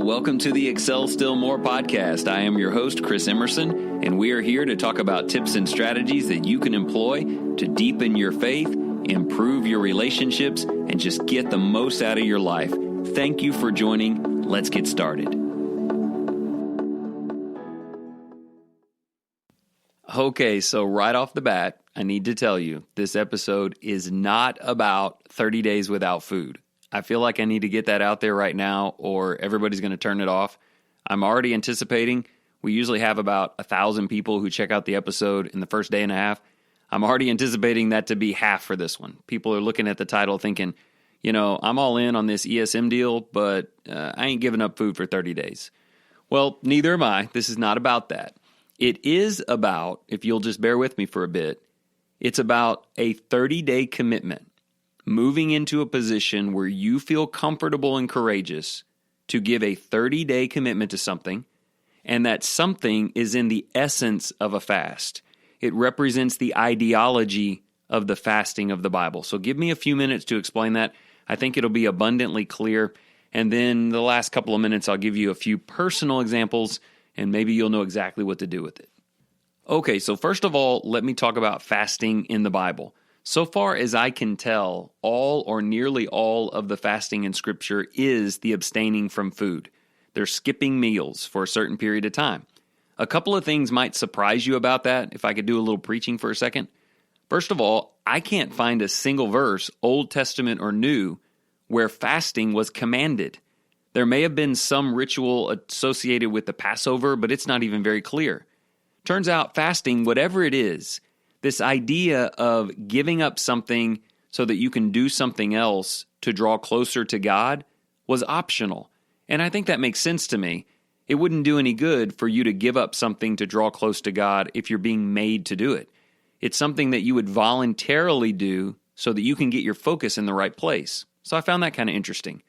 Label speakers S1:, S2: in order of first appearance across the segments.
S1: welcome to the Excel Still More podcast. I am your host, Chris Emerson, and we are here to talk about tips and strategies that you can employ to deepen your faith, improve your relationships, and just get the most out of your life. Thank you for joining. Let's get started. Okay, so right off the bat, I need to tell you, this episode is not about 30 days without food. I feel like I need to get that out there right now or everybody's going to turn it off. I'm already anticipating. We usually have about 1,000 people who check out the episode in the first day and a half. I'm already anticipating that to be half for this one. People are looking at the title thinking, I'm all in on this ESM deal, but I ain't giving up food for 30 days. Well, neither am I. This is not about that. It is about, if you'll just bear with me for a bit, it's about a 30-day commitment. Moving into a position where you feel comfortable and courageous to give a 30-day commitment to something, and that something is in the essence of a fast. It represents the ideology of the fasting of the Bible. So give me a few minutes to explain that. I think it'll be abundantly clear. And then the last couple of minutes, I'll give you a few personal examples, and maybe you'll know exactly what to do with it. Okay, so first of all, let me talk about fasting in the Bible. So far as I can tell, all or nearly all of the fasting in Scripture is the abstaining from food. They're skipping meals for a certain period of time. A couple of things might surprise you about that, if I could do a little preaching for a second. First of all, I can't find a single verse, Old Testament or New, where fasting was commanded. There may have been some ritual associated with the Passover, but it's not even very clear. Turns out fasting, whatever it is, this idea of giving up something so that you can do something else to draw closer to God was optional. And I think that makes sense to me. It wouldn't do any good for you to give up something to draw close to God if you're being made to do it. It's something that you would voluntarily do so that you can get your focus in the right place. So I found that kind of interesting.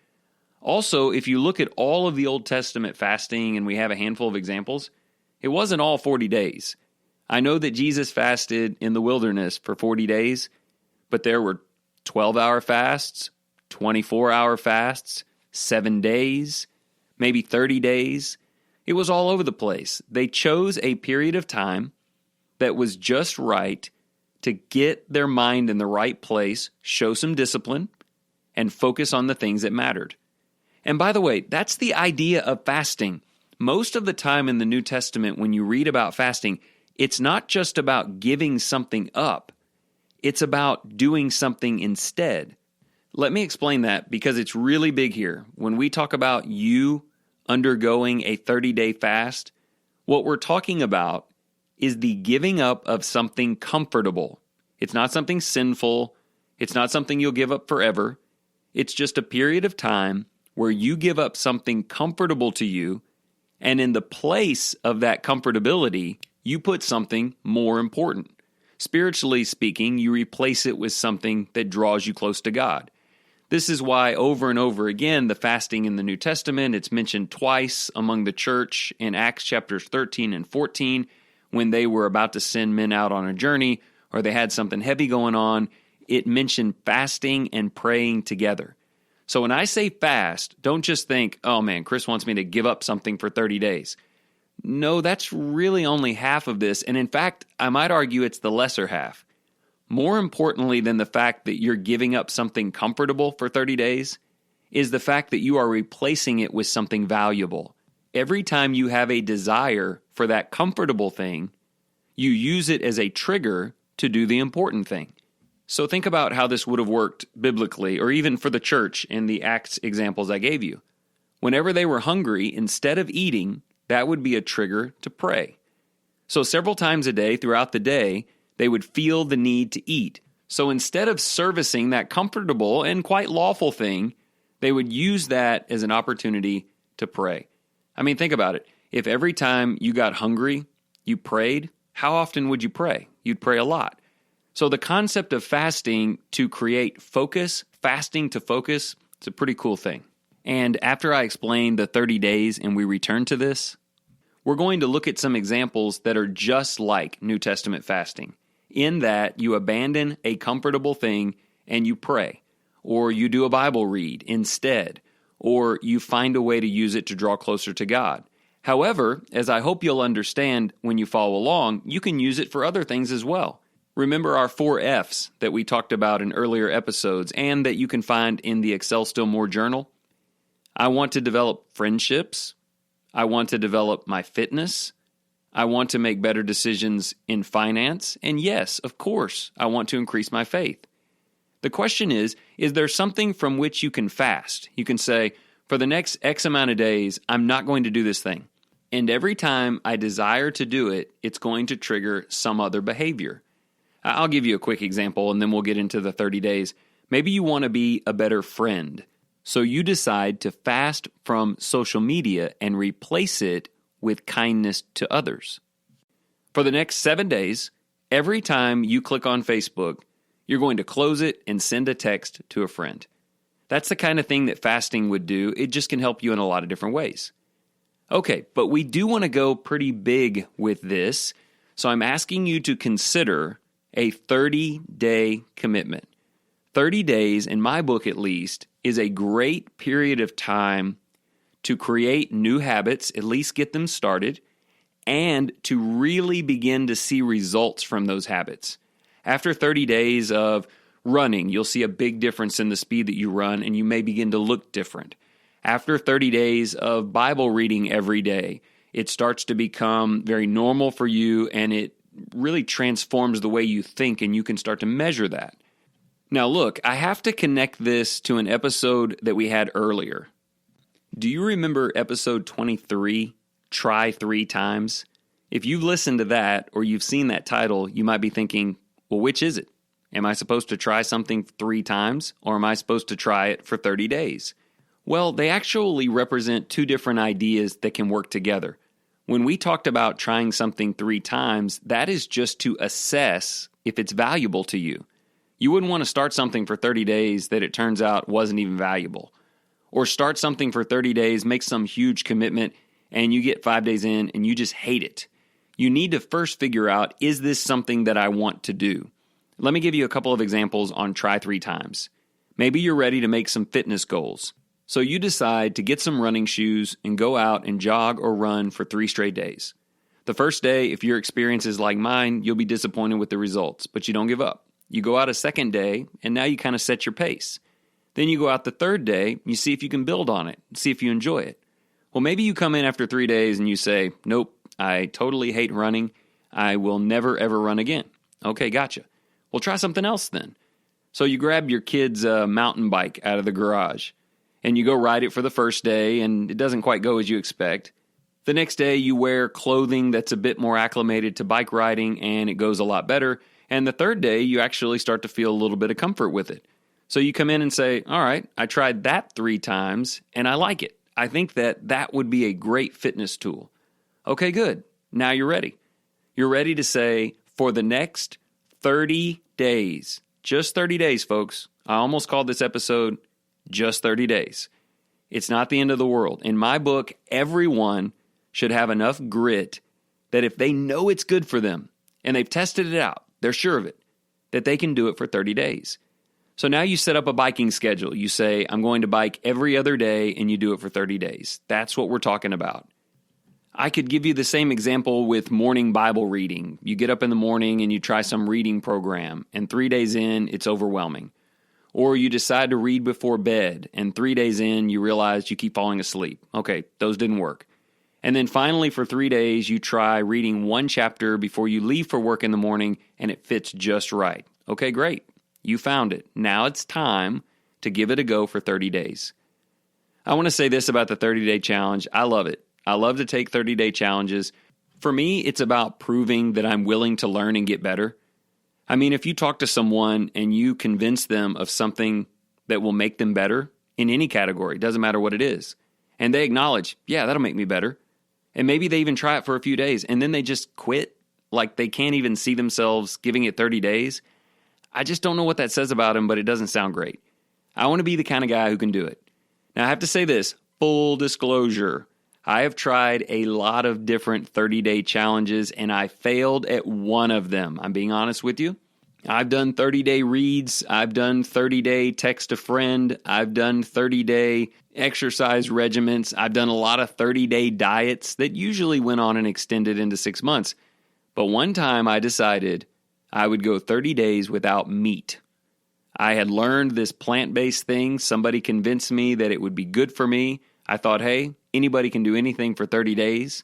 S1: Also, if you look at all of the Old Testament fasting, and we have a handful of examples, it wasn't all 40 days. I know that Jesus fasted in the wilderness for 40 days, but there were 12-hour fasts, 24-hour fasts, 7 days, maybe 30 days. It was all over the place. They chose a period of time that was just right to get their mind in the right place, show some discipline, and focus on the things that mattered. And by the way, that's the idea of fasting. Most of the time in the New Testament, when you read about fasting, it's not just about giving something up. It's about doing something instead. Let me explain that because it's really big here. When we talk about you undergoing a 30-day fast, what we're talking about is the giving up of something comfortable. It's not something sinful. It's not something you'll give up forever. It's just a period of time where you give up something comfortable to you, and in the place of that comfortability, you put something more important. Spiritually speaking, you replace it with something that draws you close to God. This is why over and over again, the fasting in the New Testament, it's mentioned twice among the church in Acts chapters 13 and 14, when they were about to send men out on a journey or they had something heavy going on. It mentioned fasting and praying together. So when I say fast, don't just think, oh man, Chris wants me to give up something for 30 days. No, that's really only half of this. And in fact, I might argue it's the lesser half. More importantly than the fact that you're giving up something comfortable for 30 days is the fact that you are replacing it with something valuable. Every time you have a desire for that comfortable thing, you use it as a trigger to do the important thing. So think about how this would have worked biblically, or even for the church in the Acts examples I gave you. Whenever they were hungry, instead of eating, that would be a trigger to pray. So several times a day throughout the day, they would feel the need to eat. So instead of servicing that comfortable and quite lawful thing, they would use that as an opportunity to pray. I mean, think about it. If every time you got hungry, you prayed, how often would you pray? You'd pray a lot. So the concept of fasting to create focus, fasting to focus, it's a pretty cool thing. And after I explain the 30 days and we return to this, we're going to look at some examples that are just like New Testament fasting, in that you abandon a comfortable thing and you pray, or you do a Bible read instead, or you find a way to use it to draw closer to God. However, as I hope you'll understand when you follow along, you can use it for other things as well. Remember our 4 F's that we talked about in earlier episodes and that you can find in the Excel Still More journal? I want to develop friendships. I want to develop my fitness. I want to make better decisions in finance. And yes, of course, I want to increase my faith. The question is there something from which you can fast? You can say, for the next X amount of days, I'm not going to do this thing. And every time I desire to do it, it's going to trigger some other behavior. I'll give you a quick example, and then we'll get into the 30 days. Maybe you want to be a better friend. So you decide to fast from social media and replace it with kindness to others. For the next 7 days, every time you click on Facebook, you're going to close it and send a text to a friend. That's the kind of thing that fasting would do. It just can help you in a lot of different ways. Okay, but we do want to go pretty big with this, so I'm asking you to consider a 30-day commitment. 30 days, in my book at least, is a great period of time to create new habits, at least get them started, and to really begin to see results from those habits. After 30 days of running, you'll see a big difference in the speed that you run, and you may begin to look different. After 30 days of Bible reading every day, it starts to become very normal for you, and it really transforms the way you think, and you can start to measure that. Now look, I have to connect this to an episode that we had earlier. Do you remember episode 23, Try 3 Times? If you've listened to that or you've seen that title, you might be thinking, well, which is it? Am I supposed to try something 3 times, or am I supposed to try it for 30 days? Well, they actually represent 2 different ideas that can work together. When we talked about trying something 3 times, that is just to assess if it's valuable to you. You wouldn't want to start something for 30 days that it turns out wasn't even valuable. Or start something for 30 days, make some huge commitment, and you get 5 days in and you just hate it. You need to first figure out, is this something that I want to do? Let me give you a couple of examples on try 3 times. Maybe you're ready to make some fitness goals. So you decide to get some running shoes and go out and jog or run for 3 straight days. The first day, if your experience is like mine, you'll be disappointed with the results, but you don't give up. You go out a second day, and now you kind of set your pace. Then you go out the third day, you see if you can build on it, see if you enjoy it. Well, maybe you come in after 3 days and you say, nope, I totally hate running. I will never, ever run again. Okay, gotcha. Well, try something else then. So you grab your kid's mountain bike out of the garage, and you go ride it for the first day, and it doesn't quite go as you expect. The next day, you wear clothing that's a bit more acclimated to bike riding, and it goes a lot better. And the third day, you actually start to feel a little bit of comfort with it. So you come in and say, all right, I tried that 3 times, and I like it. I think that would be a great fitness tool. Okay, good. Now you're ready. You're ready to say, for the next 30 days, just 30 days, folks. I almost called this episode just 30 days. It's not the end of the world. In my book, everyone should have enough grit that if they know it's good for them and they've tested it out, they're sure of it, that they can do it for 30 days. So now you set up a biking schedule. You say, I'm going to bike every other day, and you do it for 30 days. That's what we're talking about. I could give you the same example with morning Bible reading. You get up in the morning and you try some reading program, and 3 days in, it's overwhelming. Or you decide to read before bed, and 3 days in, you realize you keep falling asleep. Okay, those didn't work. And then finally, for 3 days, you try reading 1 chapter before you leave for work in the morning, and it fits just right. Okay, great. You found it. Now it's time to give it a go for 30 days. I want to say this about the 30-day challenge. I love it. I love to take 30-day challenges. For me, it's about proving that I'm willing to learn and get better. I mean, if you talk to someone and you convince them of something that will make them better in any category, doesn't matter what it is, and they acknowledge, yeah, that'll make me better, and maybe they even try it for a few days, and then they just quit, like they can't even see themselves giving it 30 days, I just don't know what that says about them, but it doesn't sound great. I want to be the kind of guy who can do it. Now, I have to say this, full disclosure, I have tried a lot of different 30-day challenges, and I failed at one of them. I'm being honest with you. I've done 30-day reads. I've done 30-day text a friend. I've done 30-day exercise regimens. I've done a lot of 30-day diets that usually went on and extended into 6 months. But one time I decided I would go 30 days without meat. I had learned this plant-based thing. Somebody convinced me that it would be good for me. I thought, hey, anybody can do anything for 30 days.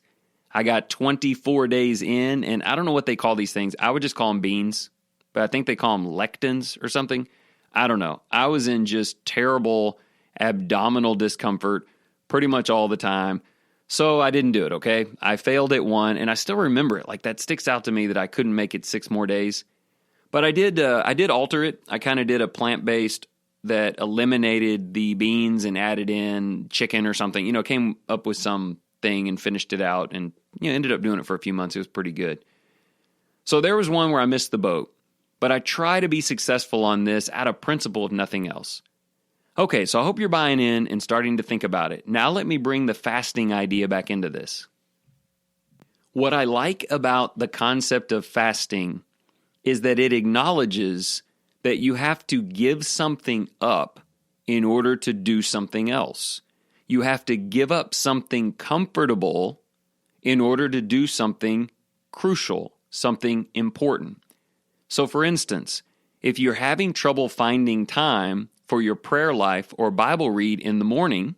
S1: I got 24 days in, and I don't know what they call these things. I would just call them beans, but I think they call them lectins or something. I don't know. I was in just terrible abdominal discomfort pretty much all the time. So I didn't do it, okay? I failed at one, and I still remember it. Like, that sticks out to me that I couldn't make it 6 more days. But I did alter it. I kind of did a plant-based that eliminated the beans and added in chicken or something. Came up with some thing and finished it out and ended up doing it for a few months. It was pretty good. So there was one where I missed the boat. But I try to be successful on this out of principle, if nothing else. Okay, so I hope you're buying in and starting to think about it. Now let me bring the fasting idea back into this. What I like about the concept of fasting is that it acknowledges that you have to give something up in order to do something else. You have to give up something comfortable in order to do something crucial, something important. So for instance, if you're having trouble finding time for your prayer life or Bible read in the morning,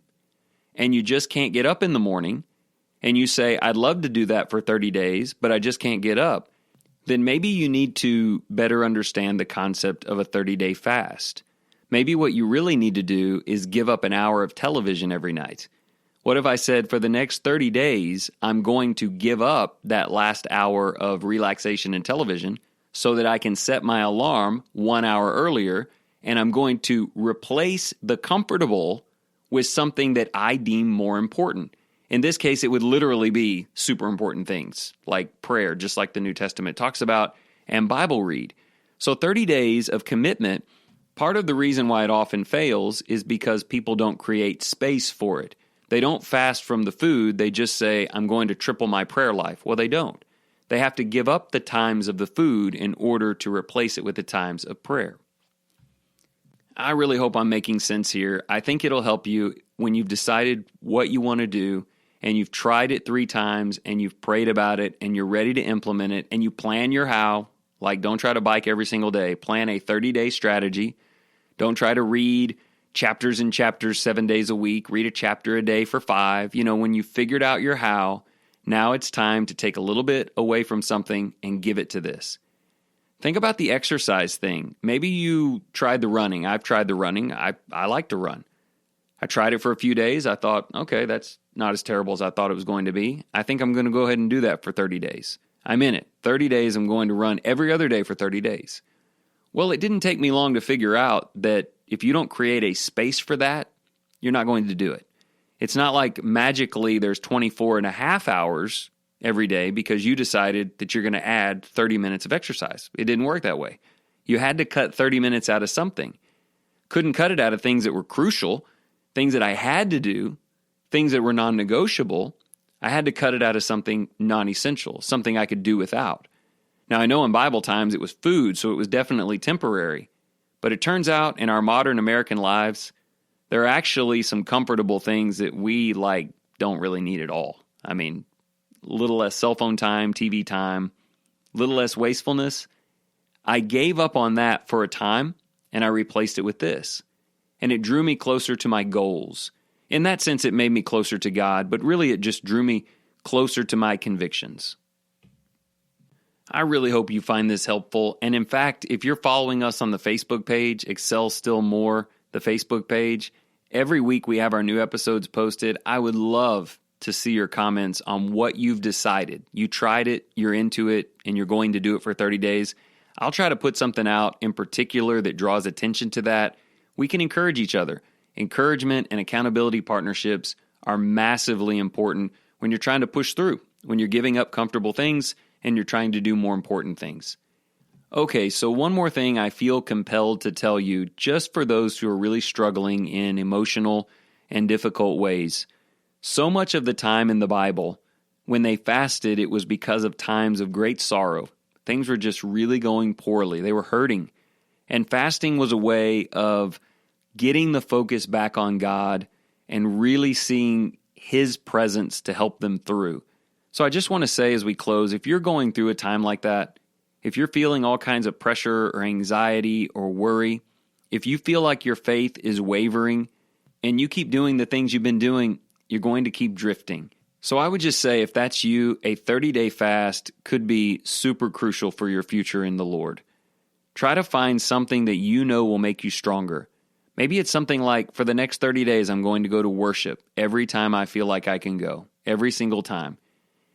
S1: and you just can't get up in the morning, and you say, I'd love to do that for 30 days, but I just can't get up, then maybe you need to better understand the concept of a 30-day fast. Maybe what you really need to do is give up an hour of television every night. What if I said, for the next 30 days, I'm going to give up that last hour of relaxation and television so that I can set my alarm 1 hour earlier, and I'm going to replace the comfortable with something that I deem more important. In this case, it would literally be super important things like prayer, just like the New Testament talks about, and Bible read. So 30 days of commitment, part of the reason why it often fails is because people don't create space for it. They don't fast from the food. They just say, I'm going to triple my prayer life. Well, they don't. They have to give up the times of the food in order to replace it with the times of prayer. I really hope I'm making sense here. I think it'll help you when you've decided what you want to do and you've tried it 3 times and you've prayed about it and you're ready to implement it and you plan your how. Like, don't try to bike every single day. Plan a 30-day strategy. Don't try to read chapters and chapters 7 days a week. Read a chapter a day for 5. When you figured out your how, now it's time to take a little bit away from something and give it to this. Think about the exercise thing. Maybe you tried the running. I've tried the running. I like to run. I tried it for a few days. I thought, okay, that's not as terrible as I thought it was going to be. I think I'm going to go ahead and do that for 30 days. I'm in it. 30 days, I'm going to run every other day for 30 days. Well, it didn't take me long to figure out that if you don't create a space for that, you're not going to do it. It's not like magically there's 24 and a half hours every day because you decided that you're going to add 30 minutes of exercise. It didn't work that way. You had to cut 30 minutes out of something. Couldn't cut it out of things that were crucial, things that I had to do, things that were non-negotiable. I had to cut it out of something non-essential, something I could do without. Now, I know in Bible times it was food, so it was definitely temporary. But it turns out in our modern American lives, there are actually some comfortable things that we don't really need at all. I mean, a little less cell phone time, TV time, a little less wastefulness. I gave up on that for a time, and I replaced it with this. And it drew me closer to my goals. In that sense, it made me closer to God, but really it just drew me closer to my convictions. I really hope you find this helpful. And in fact, if you're following us on the Facebook page, Excel Still More, the Facebook page, every week we have our new episodes posted. I would love to see your comments on what you've decided. You tried it, you're into it, and you're going to do it for 30 days. I'll try to put something out in particular that draws attention to that. We can encourage each other. Encouragement and accountability partnerships are massively important when you're trying to push through, when you're giving up comfortable things and you're trying to do more important things. Okay, so one more thing I feel compelled to tell you, just for those who are really struggling in emotional and difficult ways. So much of the time in the Bible, when they fasted, it was because of times of great sorrow, Things were just really going poorly. They were hurting. And fasting was a way of getting the focus back on God and really seeing His presence to help them through. So I just want to say as we close, if you're going through a time like that, if you're feeling all kinds of pressure or anxiety or worry, if you feel like your faith is wavering and you keep doing the things you've been doing, you're going to keep drifting. So I would just say if that's you, a 30-day fast could be super crucial for your future in the Lord. Try to find something that you know will make you stronger. Maybe it's something like, for the next 30 days, I'm going to go to worship every time I feel like I can go, every single time.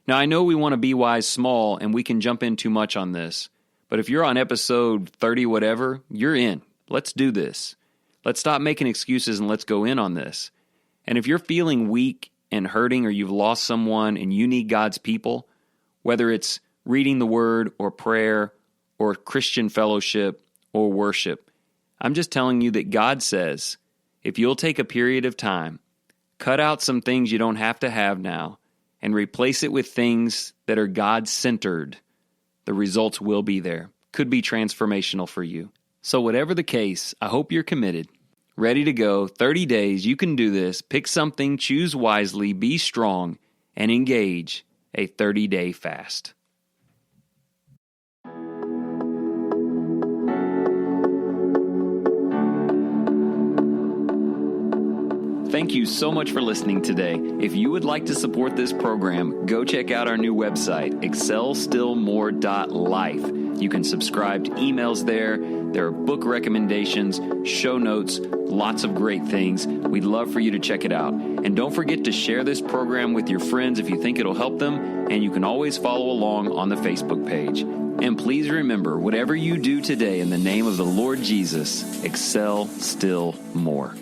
S1: Now, I know we want to be wise small, and we can jump in too much on this, but if you're on episode 30 whatever, you're in. Let's do this. Let's stop making excuses and let's go in on this. And if you're feeling weak and hurting, or you've lost someone and you need God's people, whether it's reading the Word or prayer or Christian fellowship or worship, I'm just telling you that God says, if you'll take a period of time, cut out some things you don't have to have now, and replace it with things that are God-centered, the results will be there. Could be transformational for you. So whatever the case, I hope you're committed. Ready to go, 30 days, you can do this. Pick something, choose wisely, be strong, and engage a 30-day fast. Thank you so much for listening today. If you would like to support this program, go check out our new website, excelstillmore.life. You can subscribe to emails there. There are book recommendations, show notes, lots of great things. We'd love for you to check it out. And don't forget to share this program with your friends if you think it'll help them, and you can always follow along on the Facebook page. And please remember, whatever you do today in the name of the Lord Jesus, excel still more.